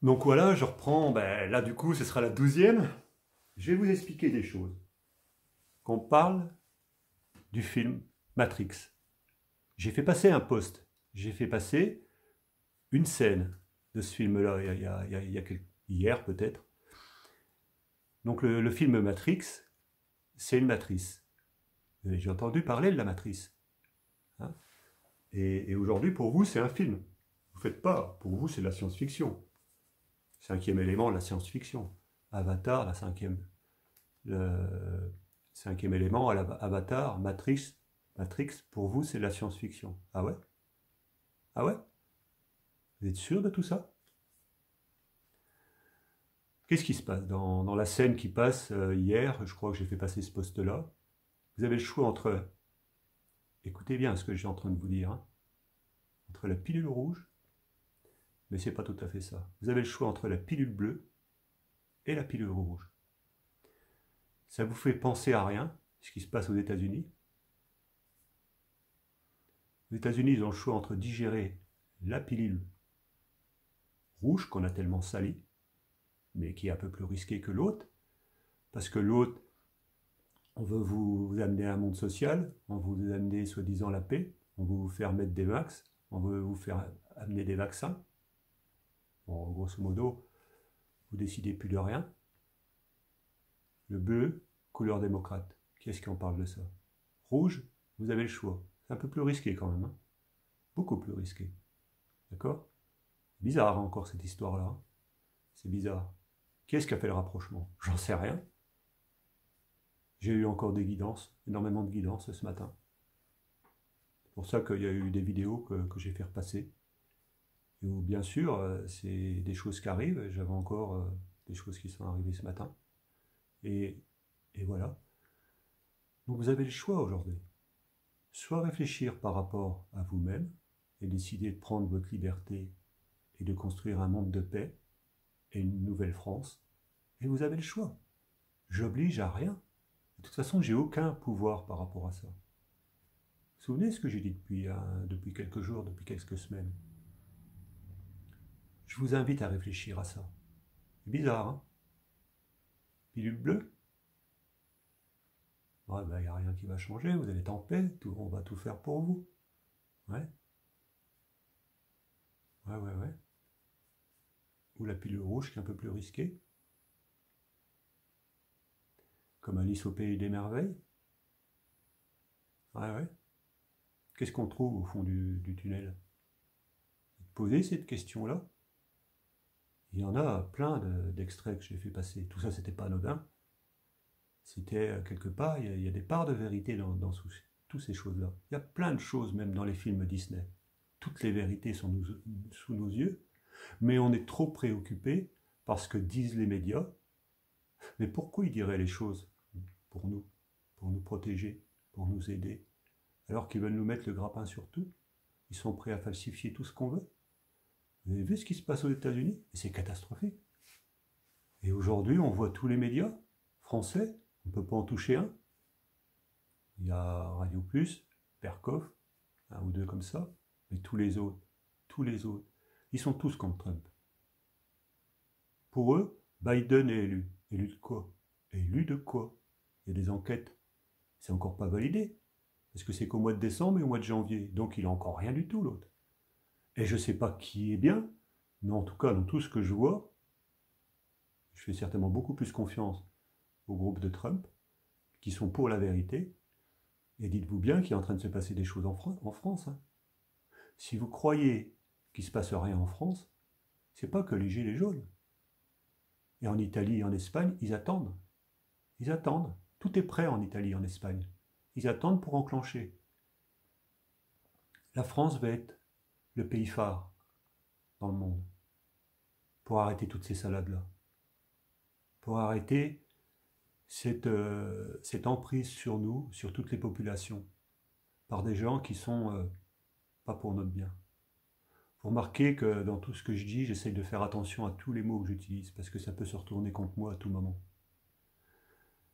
Donc voilà, je reprends, ben, là du coup ce sera la 12e. Je vais vous expliquer des choses. Qu'on parle du film Matrix. J'ai fait passer un post, j'ai fait passer une scène de ce film-là, hier peut-être. Donc le film Matrix, c'est une matrice. J'ai entendu parler de la matrice, hein. Et aujourd'hui pour vous c'est un film. Vous faites pas, pour vous c'est de la science-fiction. Cinquième élément de la science-fiction. Avatar, la cinquième. Le cinquième élément, Avatar, Matrix. Matrix, pour vous, c'est de la science-fiction. Ah ouais? Ah ouais? Vous êtes sûr de tout ça? Qu'est-ce qui se passe dans la scène qui passe hier? Je crois que j'ai fait passer ce poste-là. Vous avez le choix entre, écoutez bien ce que j'ai en train de vous dire, hein, entre la pilule rouge, mais c'est pas tout à fait ça. Vous avez le choix entre la pilule bleue et la pilule rouge. Ça vous fait penser à rien, ce qui se passe aux États-Unis. Les États-Unis, ils ont le choix entre digérer la pilule rouge, qu'on a tellement sali, mais qui est un peu plus risqué que l'autre, parce que l'autre, on veut vous amener à un monde social, on veut vous amener soi-disant la paix, on veut vous faire mettre des vax, on veut vous faire amener des vaccins. Bon, grosso modo, vous décidez plus de rien. Le bleu, couleur démocrate. Qui est-ce qui en parle de ça? Rouge, vous avez le choix. C'est un peu plus risqué quand même, hein. Beaucoup plus risqué. D'accord? Bizarre hein, encore cette histoire-là, hein. C'est bizarre. Qui est-ce qui a fait le rapprochement? J'en sais rien. J'ai eu encore des guidances, énormément de guidances ce matin. C'est pour ça qu'il y a eu des vidéos que j'ai fait repasser. Et où, bien sûr, c'est des choses qui arrivent. J'avais encore des choses qui sont arrivées ce matin. Et, et voilà. Donc vous avez le choix aujourd'hui. Soit réfléchir par rapport à vous-même et décider de prendre votre liberté et de construire un monde de paix et une nouvelle France. Et vous avez le choix. J'oblige à rien. De toute façon, j'ai aucun pouvoir par rapport à ça. Vous vous souvenez ce que j'ai dit depuis quelques jours, depuis quelques semaines? Je vous invite à réfléchir à ça. C'est bizarre, hein? Pilule bleue? Ouais, ben, il n'y a rien qui va changer, vous allez être en paix, on va tout faire pour vous. Ouais, ouais, ouais, ouais. Ou la pilule rouge qui est un peu plus risquée, comme Alice au pays des merveilles. Ouais, ouais. Qu'est-ce qu'on trouve au fond du tunnel? Posez cette question-là. Il y en a plein d'extraits que j'ai fait passer. Tout ça, c'était pas anodin. C'était quelque part, il y a des parts de vérité dans toutes ces choses-là. Il y a plein de choses, même dans les films Disney. Toutes les vérités sont sous nos yeux, mais on est trop préoccupé par ce que disent les médias. Mais pourquoi ils diraient les choses pour nous, pour nous protéger, pour nous aider, alors qu'ils veulent nous mettre le grappin sur tout? Ils sont prêts à falsifier tout ce qu'on veut. Vous avez vu ce qui se passe aux États-Unis? Et c'est catastrophique. Et aujourd'hui, on voit tous les médias français, on ne peut pas en toucher un. Il y a Radio Plus, Percoff, un ou deux comme ça, mais tous les autres, ils sont tous contre Trump. Pour eux, Biden est élu. Élu de quoi? Élu de quoi? Il y a des enquêtes, c'est encore pas validé. Parce que c'est qu'au mois de décembre et au mois de janvier. Donc il n'a encore rien du tout, l'autre. Et je ne sais pas qui est bien, mais en tout cas, dans tout ce que je vois, je fais certainement beaucoup plus confiance au groupe de Trump, qui sont pour la vérité. Et dites-vous bien qu'il est en train de se passer des choses en France, hein. Si vous croyez qu'il ne se passe rien en France, c'est pas que les gilets jaunes. Et en Italie et en Espagne, ils attendent. Ils attendent. Tout est prêt en Italie et en Espagne. Ils attendent pour enclencher. La France va être le pays phare dans le monde pour arrêter toutes ces salades-là. Pour arrêter cette emprise sur nous, sur toutes les populations, par des gens qui sont pas pour notre bien. Vous remarquez que dans tout ce que je dis, j'essaye de faire attention à tous les mots que j'utilise, parce que ça peut se retourner contre moi à tout moment.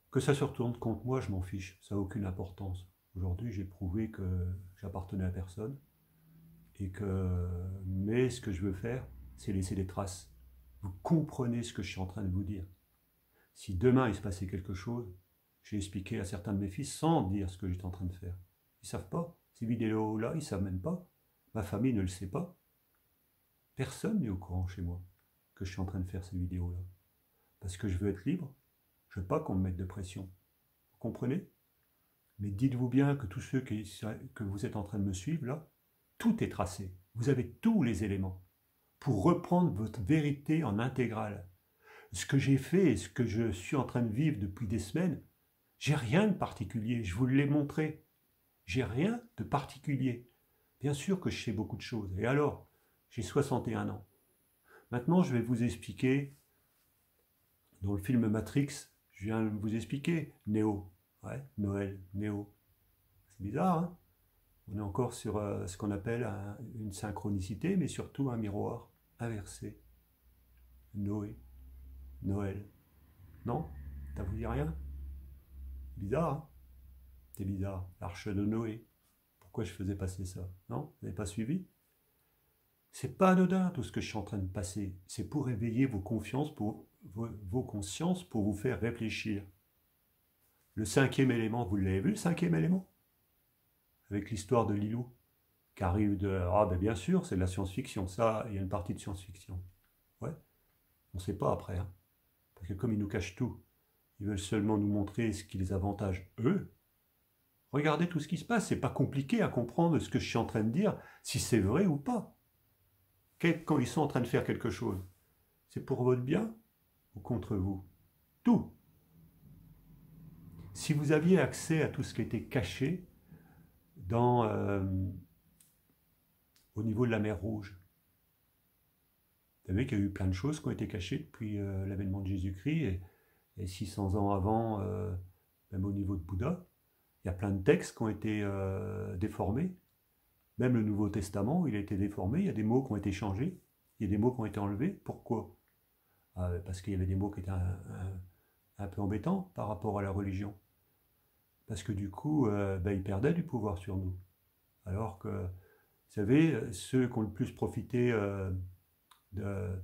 Que ça se retourne contre moi, je m'en fiche, ça n'a aucune importance. Aujourd'hui, j'ai prouvé que j'appartenais à personne, mais ce que je veux faire, c'est laisser des traces. Vous comprenez ce que je suis en train de vous dire. Si demain il se passait quelque chose, j'ai expliqué à certains de mes fils sans dire ce que j'étais en train de faire. Ils ne savent pas. Ces vidéos-là, ils ne savent même pas. Ma famille ne le sait pas. Personne n'est au courant chez moi que je suis en train de faire ces vidéos-là. Parce que je veux être libre. Je ne veux pas qu'on me mette de pression. Vous comprenez? Mais dites-vous bien que tous ceux que vous êtes en train de me suivre, là, tout est tracé. Vous avez tous les éléments pour reprendre votre vérité en intégrale. Ce que j'ai fait et ce que je suis en train de vivre depuis des semaines, j'ai rien de particulier, je vous l'ai montré. J'ai rien de particulier. Bien sûr que je sais beaucoup de choses. Et alors, j'ai 61 ans. Maintenant, je vais vous expliquer, dans le film Matrix, je viens de vous expliquer, Néo. Ouais, Noël, Néo. C'est bizarre, hein? On est encore sur ce qu'on appelle une synchronicité, mais surtout un miroir inversé. Noé, Noël. Non? Ça vous dit rien? Bizarre, hein? C'est bizarre. L'arche de Noé. Pourquoi je faisais passer ça? Non? Vous n'avez pas suivi? C'est pas anodin tout ce que je suis en train de passer. C'est pour éveiller vos consciences, vos consciences, pour vous faire réfléchir. Le cinquième élément, vous l'avez vu, le cinquième élément? Avec l'histoire de Lilou, qui arrive de... Ah ben bien sûr, c'est de la science-fiction. Ça, il y a une partie de science-fiction. Ouais, on ne sait pas après. Hein. Parce que comme ils nous cachent tout, ils veulent seulement nous montrer ce qui les avantage eux. Regardez tout ce qui se passe. C'est pas compliqué à comprendre ce que je suis en train de dire, si c'est vrai ou pas. Quand ils sont en train de faire quelque chose, c'est pour votre bien ou contre vous? Tout. Si vous aviez accès à tout ce qui était caché dans, au niveau de la mer Rouge, vous savez qu'il y a eu plein de choses qui ont été cachées depuis l'avènement de Jésus-Christ et 600 ans avant, même au niveau de Bouddha. Il y a plein de textes qui ont été déformés. Même le Nouveau Testament, il a été déformé. Il y a des mots qui ont été changés. Il y a des mots qui ont été enlevés. Pourquoi? Parce qu'il y avait des mots qui étaient un peu embêtants par rapport à la religion. Parce que du coup, ils perdaient du pouvoir sur nous. Alors que, vous savez, ceux qui ont le plus profité de,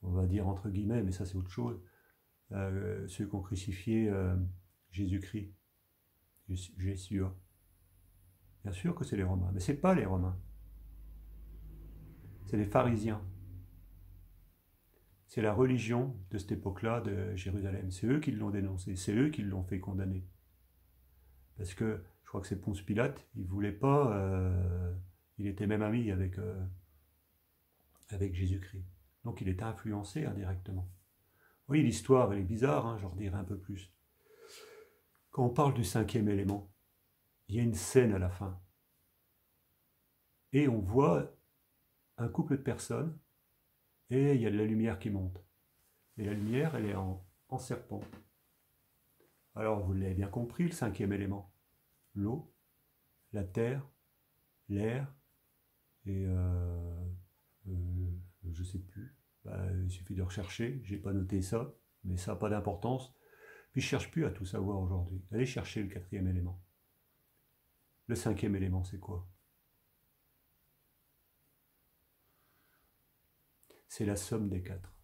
on va dire entre guillemets, mais ça c'est autre chose, ceux qui ont crucifié Jésus-Christ, Jésus. Bien sûr que c'est les Romains, mais ce n'est pas les Romains. C'est les pharisiens. C'est la religion de cette époque-là de Jérusalem. C'est eux qui l'ont dénoncé, c'est eux qui l'ont fait condamner. Parce que je crois que c'est Ponce Pilate, il voulait pas, il était même ami avec Jésus-Christ. Donc il était influencé indirectement. Oui, l'histoire, elle est bizarre, hein, j'en redirai un peu plus. Quand on parle du cinquième élément, il y a une scène à la fin. Et on voit un couple de personnes, et il y a de la lumière qui monte. Et la lumière, elle est en serpent. Alors, vous l'avez bien compris, le cinquième élément. L'eau, la terre, l'air, et je ne sais plus. Il suffit de rechercher, j'ai pas noté ça, mais ça n'a pas d'importance. Puis je ne cherche plus à tout savoir aujourd'hui. Allez chercher le quatrième élément. Le cinquième élément, c'est quoi? C'est la somme des quatre.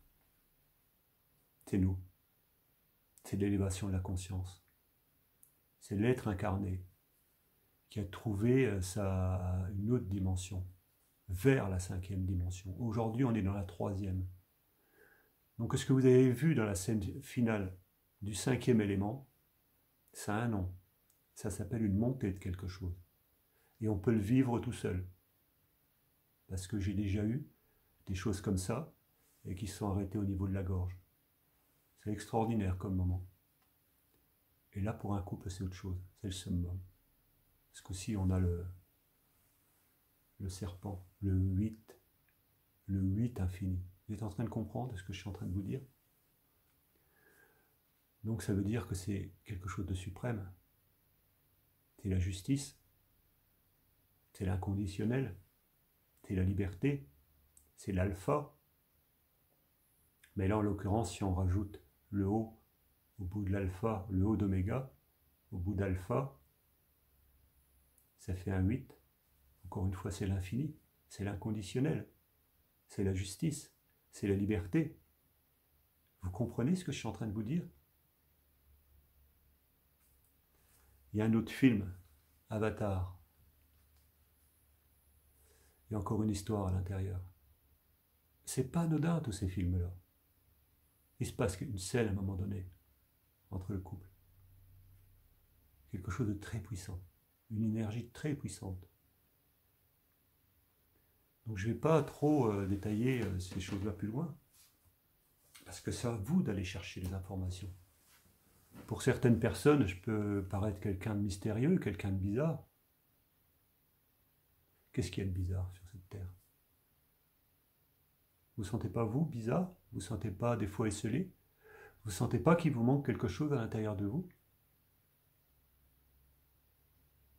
C'est nous. C'est l'élévation de la conscience. C'est l'être incarné qui a trouvé une autre dimension, vers la cinquième dimension. Aujourd'hui, on est dans la troisième. Donc, ce que vous avez vu dans la scène finale du cinquième élément, ça a un nom. Ça s'appelle une montée de quelque chose. Et on peut le vivre tout seul. Parce que j'ai déjà eu des choses comme ça et qui se sont arrêtées au niveau de la gorge. C'est extraordinaire comme moment. Et là, pour un couple, c'est autre chose. C'est le summum. Parce qu'aussi, on a le serpent, le 8 infini. Vous êtes en train de comprendre ce que je suis en train de vous dire? Donc ça veut dire que c'est quelque chose de suprême. C'est la justice, c'est l'inconditionnel, c'est la liberté, c'est l'alpha. Mais là, en l'occurrence, si on rajoute le haut au bout de l'alpha, le haut d'oméga, au bout d'alpha, ça fait un 8. Encore une fois, c'est l'infini, c'est l'inconditionnel, c'est la justice, c'est la liberté. Vous comprenez ce que je suis en train de vous dire? Il y a un autre film, Avatar. Il y a encore une histoire à l'intérieur. C'est pas anodin tous ces films-là. Il se passe une scène à un moment donné entre le couple. Quelque chose de très puissant. Une énergie très puissante. Donc je ne vais pas trop détailler ces choses-là plus loin. Parce que c'est à vous d'aller chercher les informations. Pour certaines personnes, je peux paraître quelqu'un de mystérieux, quelqu'un de bizarre. Qu'est-ce qu'il y a de bizarre sur cette terre? Vous ne sentez pas, vous, bizarre? Vous ne sentez pas des fois esselé? Vous ne sentez pas qu'il vous manque quelque chose à l'intérieur de vous?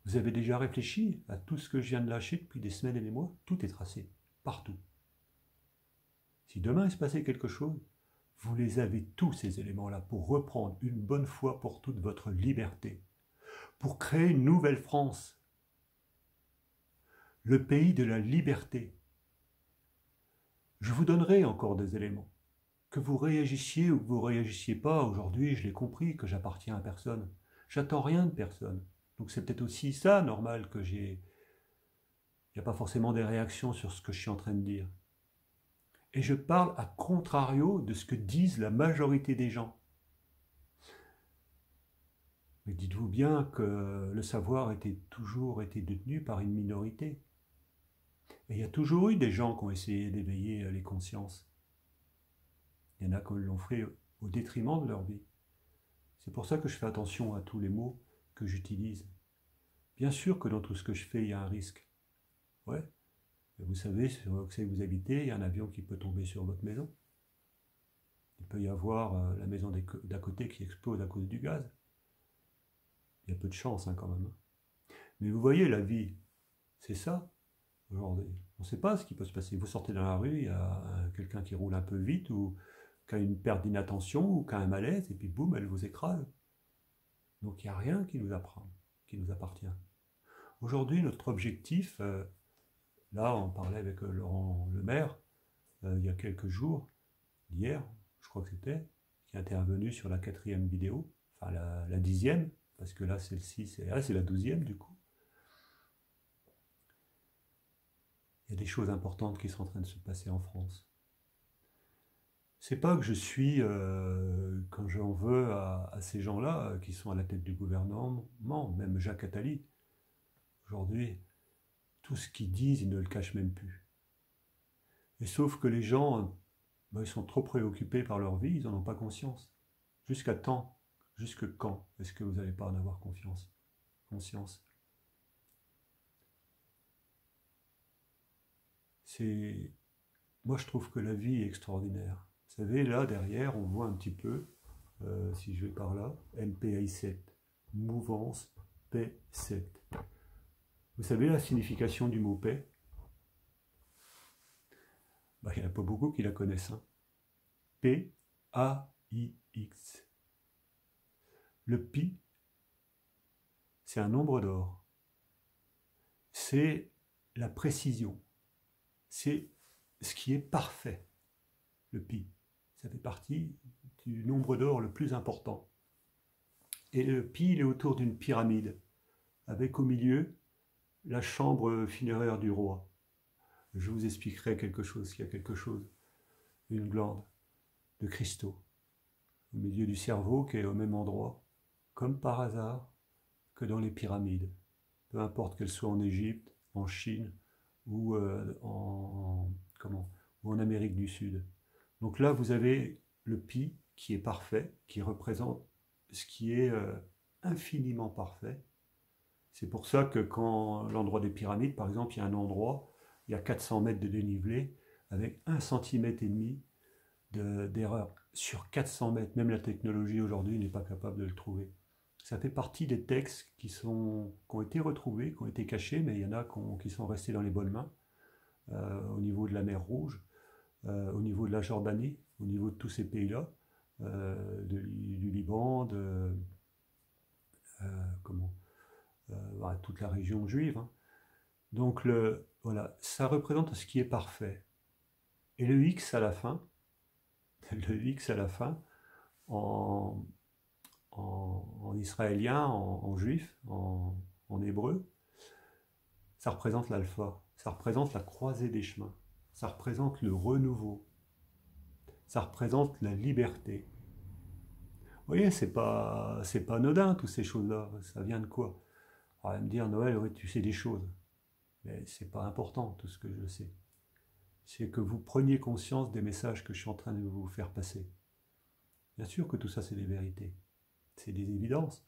Vous avez déjà réfléchi à tout ce que je viens de lâcher depuis des semaines et des mois? Tout est tracé, partout. Si demain il se passait quelque chose, vous les avez tous ces éléments-là pour reprendre une bonne fois pour toutes votre liberté, pour créer une nouvelle France, le pays de la liberté. Je vous donnerai encore des éléments. Que vous réagissiez ou que vous ne réagissiez pas, aujourd'hui je l'ai compris que j'appartiens à personne. J'attends rien de personne. Donc c'est peut-être aussi ça normal que il n'y a pas forcément des réactions sur ce que je suis en train de dire. Et je parle à contrario de ce que disent la majorité des gens. Mais dites-vous bien que le savoir était toujours été détenu par une minorité. Et il y a toujours eu des gens qui ont essayé d'éveiller les consciences. Il y en a qui l'ont fait au détriment de leur vie. C'est pour ça que je fais attention à tous les mots que j'utilise. Bien sûr que dans tout ce que je fais, il y a un risque. Ouais. Vous savez, sur Oxey vous habitez, il y a un avion qui peut tomber sur votre maison. Il peut y avoir la maison d'à côté qui explose à cause du gaz. Il y a peu de chance quand même. Mais vous voyez, la vie, c'est ça, aujourd'hui. On ne sait pas ce qui peut se passer. Vous sortez dans la rue, il y a quelqu'un qui roule un peu vite, ou qui a une perte d'inattention, ou qui a un malaise, et puis boum, elle vous écrase. Donc il n'y a rien qui nous apprend, qui nous appartient. Aujourd'hui, notre objectif, là on parlait avec Laurent Lemaire, il y a quelques jours, hier, je crois que c'était, qui est intervenu sur la 4e vidéo, enfin la 10e, parce que là celle-ci, c'est la 12e du coup. Il y a des choses importantes qui sont en train de se passer en France. C'est pas que je suis, quand j'en veux à ces gens-là qui sont à la tête du gouvernement, même Jacques Attali. Aujourd'hui, tout ce qu'ils disent, ils ne le cachent même plus. Et sauf que les gens, ils sont trop préoccupés par leur vie, ils n'en ont pas conscience. Jusqu'à quand est-ce que vous n'allez pas en avoir conscience? Moi je trouve que la vie est extraordinaire. Vous savez, là derrière, on voit un petit peu, si je vais par là, MPI7, mouvance paix 7. Vous savez la signification du mot paix? Il n'y en a pas beaucoup qui la connaissent. P-A-I-X. Le pi, c'est un nombre d'or. C'est la précision. C'est ce qui est parfait, le pi. Ça fait partie du nombre d'or le plus important. Et le pi, il est autour d'une pyramide, avec au milieu la chambre funéraire du roi. Je vous expliquerai quelque chose, qu'il y a quelque chose, une glande de cristaux, au milieu du cerveau qui est au même endroit, comme par hasard, que dans les pyramides. Peu importe qu'elles soient en Égypte, en Chine ou en Amérique du Sud. Donc là, vous avez le pi qui est parfait, qui représente ce qui est infiniment parfait. C'est pour ça que quand l'endroit des pyramides, par exemple, il y a un endroit, il y a 400 mètres de dénivelé, avec 1,5 cm d'erreur. Sur 400 mètres, même la technologie aujourd'hui n'est pas capable de le trouver. Ça fait partie des textes qui ont été retrouvés, qui ont été cachés, mais il y en a qui sont restés dans les bonnes mains, au niveau de la mer Rouge, au niveau de la Jordanie, au niveau de tous ces pays-là, du Liban, toute la région juive. Hein. Donc voilà, ça représente ce qui est parfait. Et le X à la fin, le X à la fin, en, en israélien, en juif, en hébreu, ça représente l'alpha, ça représente la croisée des chemins, ça représente le renouveau, ça représente la liberté. Vous voyez, c'est pas anodin, toutes ces choses-là. Ça vient de quoi? On va me dire, Noël, oui, tu sais des choses. Mais c'est pas important, tout ce que je sais. C'est que vous preniez conscience des messages que je suis en train de vous faire passer. Bien sûr que tout ça, c'est des vérités. C'est des évidences.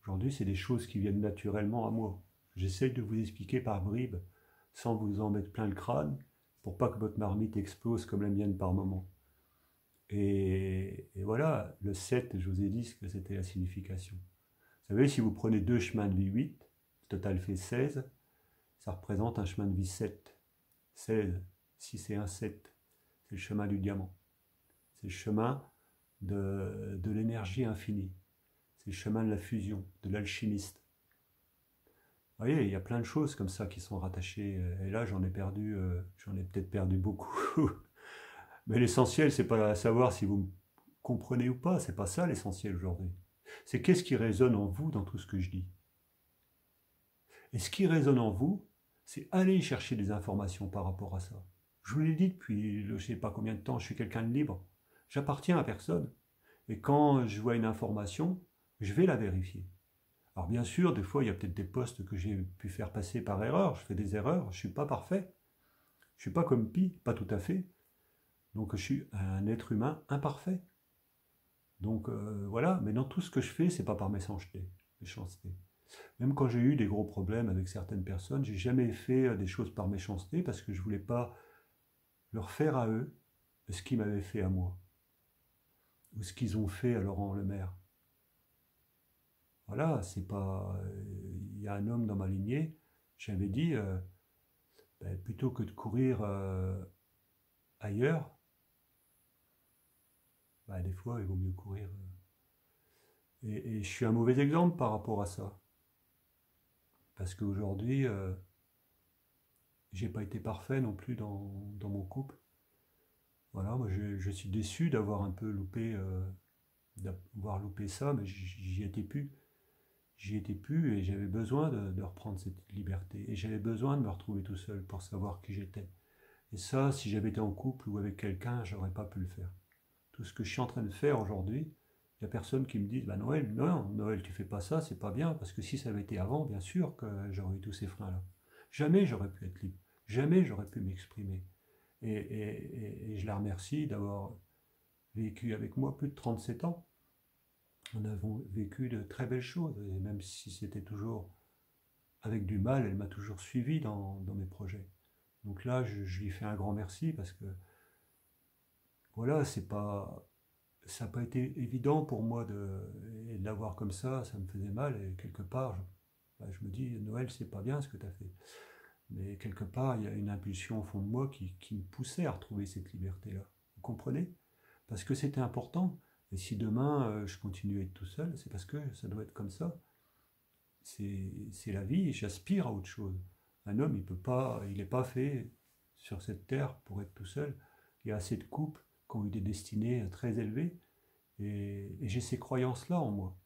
Aujourd'hui, c'est des choses qui viennent naturellement à moi. J'essaye de vous expliquer par bribes, sans vous en mettre plein le crâne, pour pas que votre marmite explose comme la mienne par moment. Et voilà, le 7, je vous ai dit ce que c'était la signification. Vous savez, si vous prenez deux chemins de vie 8, le total fait 16, ça représente un chemin de vie 7. 16, si c'est un 7, c'est le chemin du diamant. C'est le chemin de l'énergie infinie. C'est le chemin de la fusion, de l'alchimiste. Vous voyez, il y a plein de choses comme ça qui sont rattachées. Et là, j'en ai peut-être perdu beaucoup. Mais l'essentiel, c'est pas savoir si vous me comprenez ou pas. C'est pas ça l'essentiel aujourd'hui. C'est qu'est-ce qui résonne en vous dans tout ce que je dis. Et ce qui résonne en vous, c'est aller chercher des informations par rapport à ça. Je vous l'ai dit depuis je ne sais pas combien de temps, je suis quelqu'un de libre. J'appartiens à personne. Et quand je vois une information, je vais la vérifier. Alors bien sûr, des fois, il y a peut-être des postes que j'ai pu faire passer par erreur. Je fais des erreurs, je ne suis pas parfait. Je ne suis pas comme Pi, pas tout à fait. Donc je suis un être humain imparfait. Donc voilà, mais dans tout ce que je fais, c'est pas par méchanceté. Même quand j'ai eu des gros problèmes avec certaines personnes, j'ai jamais fait des choses par méchanceté parce que je voulais pas leur faire à eux ce qu'ils m'avaient fait à moi ou ce qu'ils ont fait à Laurent Lemaire. Voilà, c'est pas. Il y a un homme dans ma lignée, j'avais dit, ben, plutôt que de courir ailleurs, ben, des fois il vaut mieux courir. Et je suis un mauvais exemple par rapport à ça. Parce qu'aujourd'hui, j'ai pas été parfait non plus dans mon couple. Voilà, moi je suis déçu d'avoir un peu loupé, d'avoir loupé ça, mais j'y étais plus. J'y étais plus et j'avais besoin de reprendre cette liberté. Et j'avais besoin de me retrouver tout seul pour savoir qui j'étais. Et ça, si j'avais été en couple ou avec quelqu'un, j'aurais pas pu le faire. Tout ce que je suis en train de faire aujourd'hui, il n'y a personne qui me dise, bah Noël, non, Noël, tu fais pas ça, c'est pas bien, parce que si ça avait été avant, bien sûr que j'aurais eu tous ces freins-là. Jamais j'aurais pu être libre. Jamais j'aurais pu m'exprimer. Et je la remercie d'avoir vécu avec moi plus de 37 ans. Nous avons vécu de très belles choses, et même si c'était toujours avec du mal, elle m'a toujours suivi dans mes projets. Donc là, je lui fais un grand merci parce que voilà, c'est pas, ça n'a pas été évident pour moi de l'avoir comme ça me faisait mal et quelque part, je me dis, Noël, c'est pas bien ce que tu as fait. Mais quelque part, il y a une impulsion au fond de moi qui me poussait à retrouver cette liberté-là. Vous comprenez? Parce que c'était important. Et si demain, je continue à être tout seul, c'est parce que ça doit être comme ça. C'est la vie et j'aspire à autre chose. Un homme, il n'est pas fait sur cette terre pour être tout seul. Il y a assez de couples qui ont eu des destinées très élevées et j'ai ces croyances-là en moi.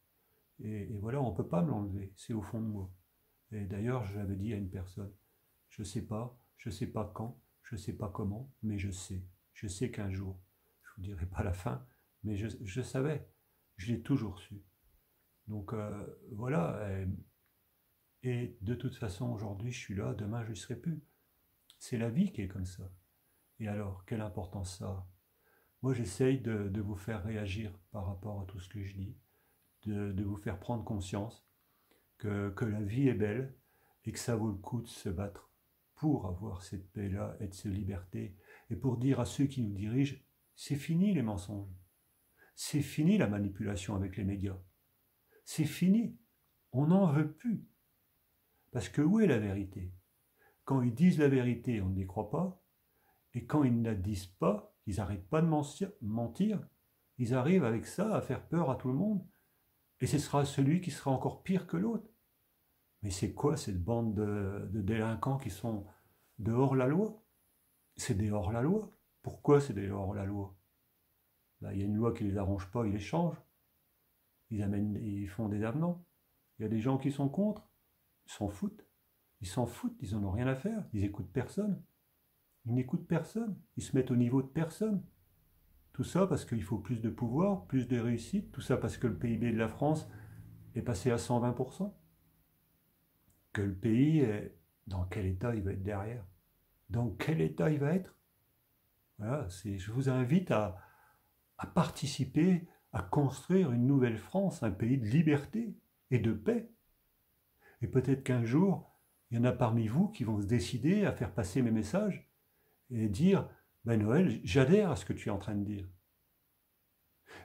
Et voilà, on ne peut pas me l'enlever, c'est au fond de moi. Et d'ailleurs, je l'avais dit à une personne, je sais pas quand, je sais pas comment, mais je sais. Je sais qu'un jour, je vous dirai pas la fin, mais je savais, je l'ai toujours su. Donc voilà, et de toute façon, aujourd'hui, je suis là, demain, je ne serai plus. C'est la vie qui est comme ça. Et alors, quelle importance ça a? Moi, j'essaye de vous faire réagir par rapport à tout ce que je dis, de vous faire prendre conscience que la vie est belle et que ça vaut le coup de se battre pour avoir cette paix-là et cette liberté, et pour dire à ceux qui nous dirigent, c'est fini les mensonges, c'est fini la manipulation avec les médias, c'est fini, on n'en veut plus. Parce que où est la vérité? Quand ils disent la vérité, on ne les croit pas, et quand ils ne la disent pas, ils n'arrêtent pas de mentir, ils arrivent avec ça à faire peur à tout le monde, et ce sera celui qui sera encore pire que l'autre. Mais c'est quoi cette bande de délinquants qui sont dehors la loi? C'est dehors la loi. Pourquoi c'est dehors la loi? il y a une loi qui ne les arrange pas, ils les changent. Ils font des avenants. Il y a des gens qui sont contre, ils s'en foutent. Ils s'en foutent, ils n'en ont rien à faire. Ils n'écoutent personne. Ils n'écoutent personne. Ils se mettent au niveau de personne. Tout ça parce qu'il faut plus de pouvoir, plus de réussite. Tout ça parce que le PIB de la France est passé à 120%. Que le pays, dans quel état il va être derrière? Dans quel état il va être? Voilà, je vous invite à participer, à construire une nouvelle France, un pays de liberté et de paix. Et peut-être qu'un jour, il y en a parmi vous qui vont se décider à faire passer mes messages et dire ben Noël, j'adhère à ce que tu es en train de dire.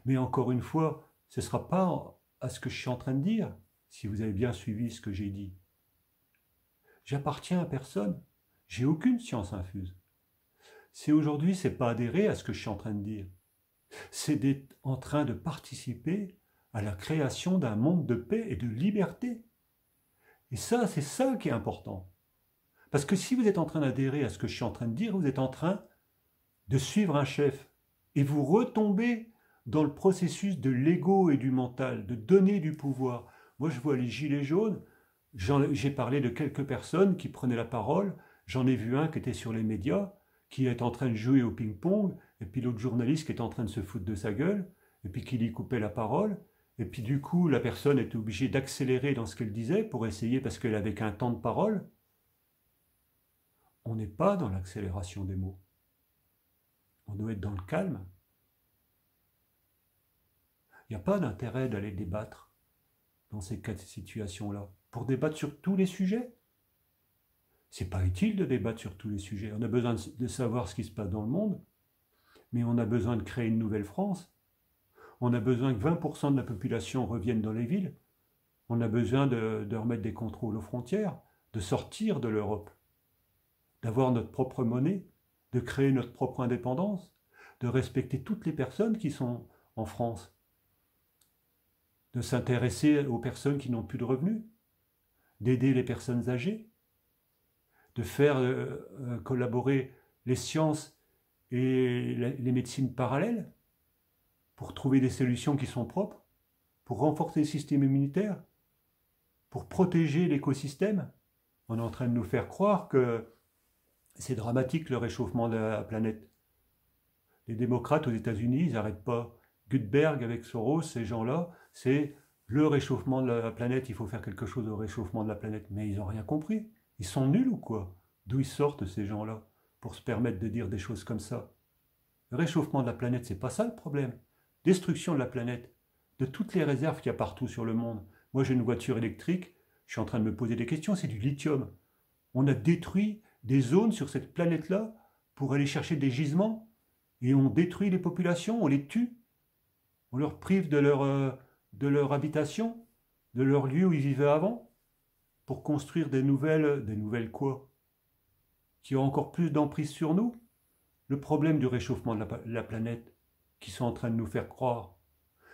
Mais encore une fois, ce ne sera pas à ce que je suis en train de dire, si vous avez bien suivi ce que j'ai dit. J'appartiens à personne. J'ai aucune science infuse. C'est aujourd'hui, c'est pas adhérer à ce que je suis en train de dire. C'est d'être en train de participer à la création d'un monde de paix et de liberté. Et ça, c'est ça qui est important. Parce que si vous êtes en train d'adhérer à ce que je suis en train de dire, vous êtes en train de suivre un chef. Et vous retombez dans le processus de l'ego et du mental, de donner du pouvoir. Moi, je vois les gilets jaunes, j'ai parlé de quelques personnes qui prenaient la parole, j'en ai vu un qui était sur les médias, qui est en train de jouer au ping-pong, et puis l'autre journaliste qui est en train de se foutre de sa gueule, et puis qui lui coupait la parole, et puis du coup, la personne était obligée d'accélérer dans ce qu'elle disait pour essayer, parce qu'elle avait qu'un temps de parole. On n'est pas dans l'accélération des mots. On doit être dans le calme. Il n'y a pas d'intérêt d'aller débattre dans ces cas de situation-là, pour débattre sur tous les sujets. C'est pas utile de débattre sur tous les sujets. On a besoin de savoir ce qui se passe dans le monde, mais on a besoin de créer une nouvelle France. On a besoin que 20% de la population revienne dans les villes. On a besoin de remettre des contrôles aux frontières, de sortir de l'Europe, d'avoir notre propre monnaie, de créer notre propre indépendance, de respecter toutes les personnes qui sont en France, de s'intéresser aux personnes qui n'ont plus de revenus, d'aider les personnes âgées, de faire collaborer les sciences et les médecines parallèles pour trouver des solutions qui sont propres, pour renforcer le système immunitaire, pour protéger l'écosystème. On est en train de nous faire croire que c'est dramatique le réchauffement de la planète. Les démocrates aux États-Unis, ils n'arrêtent pas. Gutenberg avec Soros, ces gens-là, c'est le réchauffement de la planète, il faut faire quelque chose au réchauffement de la planète. Mais ils n'ont rien compris. Ils sont nuls ou quoi? D'où ils sortent ces gens-là pour se permettre de dire des choses comme ça? Le réchauffement de la planète, c'est pas ça le problème. Destruction de la planète, de toutes les réserves qu'il y a partout sur le monde. Moi j'ai une voiture électrique, je suis en train de me poser des questions, c'est du lithium. On a détruit des zones sur cette planète-là pour aller chercher des gisements et on détruit les populations, on les tue. On leur prive de leur habitation, de leur lieu où ils vivaient avant, pour construire des nouvelles quoi? Qui ont encore plus d'emprise sur nous. Le problème du réchauffement de la planète, qu'ils sont en train de nous faire croire,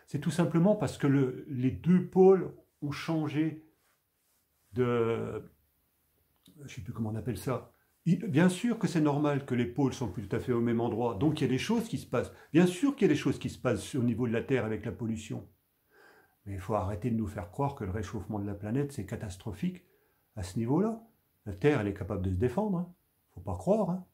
c'est tout simplement parce que les deux pôles ont changé de... Je ne sais plus comment on appelle ça. Bien sûr que c'est normal que les pôles sont plus tout à fait au même endroit, donc il y a des choses qui se passent. Bien sûr qu'il y a des choses qui se passent au niveau de la Terre avec la pollution. Mais il faut arrêter de nous faire croire que le réchauffement de la planète, c'est catastrophique à ce niveau-là. La Terre, elle est capable de se défendre. Hein. Faut pas croire. Hein.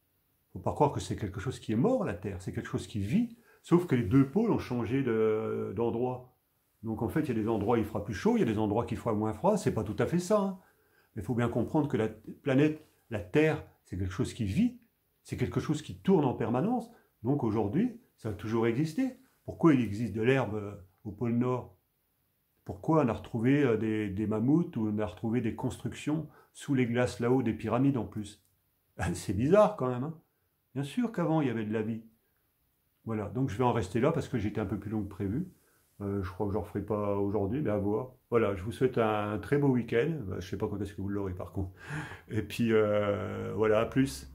Faut pas croire que c'est quelque chose qui est mort, la Terre. C'est quelque chose qui vit. Sauf que les deux pôles ont changé d'endroit. Donc en fait, il y a des endroits où il fera plus chaud, il y a des endroits qui fera moins froid. C'est pas tout à fait ça. Hein. Mais il faut bien comprendre que la planète, la Terre, c'est quelque chose qui vit. C'est quelque chose qui tourne en permanence. Donc aujourd'hui, ça a toujours existé. Pourquoi il existe de l'herbe au pôle Nord? Pourquoi on a retrouvé des mammouths ou on a retrouvé des constructions sous les glaces là-haut, des pyramides en plus? C'est bizarre quand même. Hein. Bien sûr qu'avant, il y avait de la vie. Voilà, donc je vais en rester là parce que j'étais un peu plus long que prévu. Je crois que je ne referai pas aujourd'hui, mais à voir. Voilà, je vous souhaite un très beau week-end. Je ne sais pas quand est-ce que vous l'aurez par contre. Et puis, voilà, à plus.